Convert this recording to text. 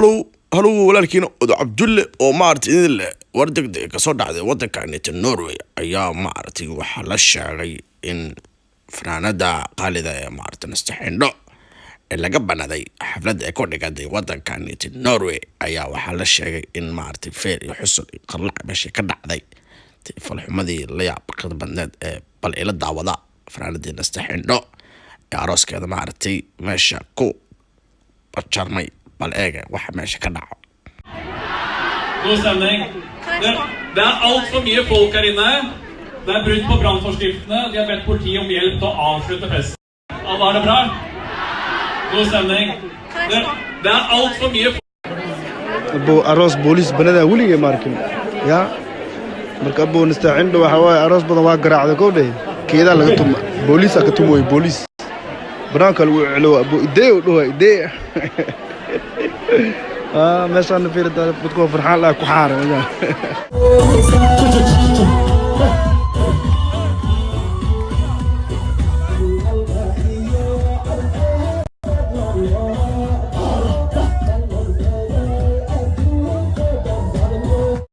هلو walaalkiina odo Cabdulle oo maartay in la wardagday ka soo dhacday wadanka Norway ayaa maartay waxa la sheegay in fanaanada qaalida ee maartay nastaxindho laga banaday xaflad ay ku dhigay wadanka Norway ayaa waxa la sheegay in maartay feer iyo xusul qarlac meesha ka dhacday falxumadii la yaab badneed ee bal ila daawada fanaanada nastaxindho arooskeeda maartay meesha ku jarmay bal eega waxa meesha ka dhaco. God stemning. Det alt for mye folk her inne. Det brudd på brannforskriftene. De har bedt politiet om hjelp til å avslutte festen. Alle har det bra? God stemning. Det alt for mye folk. aroos booliis banada weliga markin ya marka buu nastacindo waxa way aroos badan waa garaacday koodhay keeda laga tum booliis ka tumoy booliis branka lagu celo abu idee u dhaw idee meeshaan fiirada dadku farxaan la ku xaaray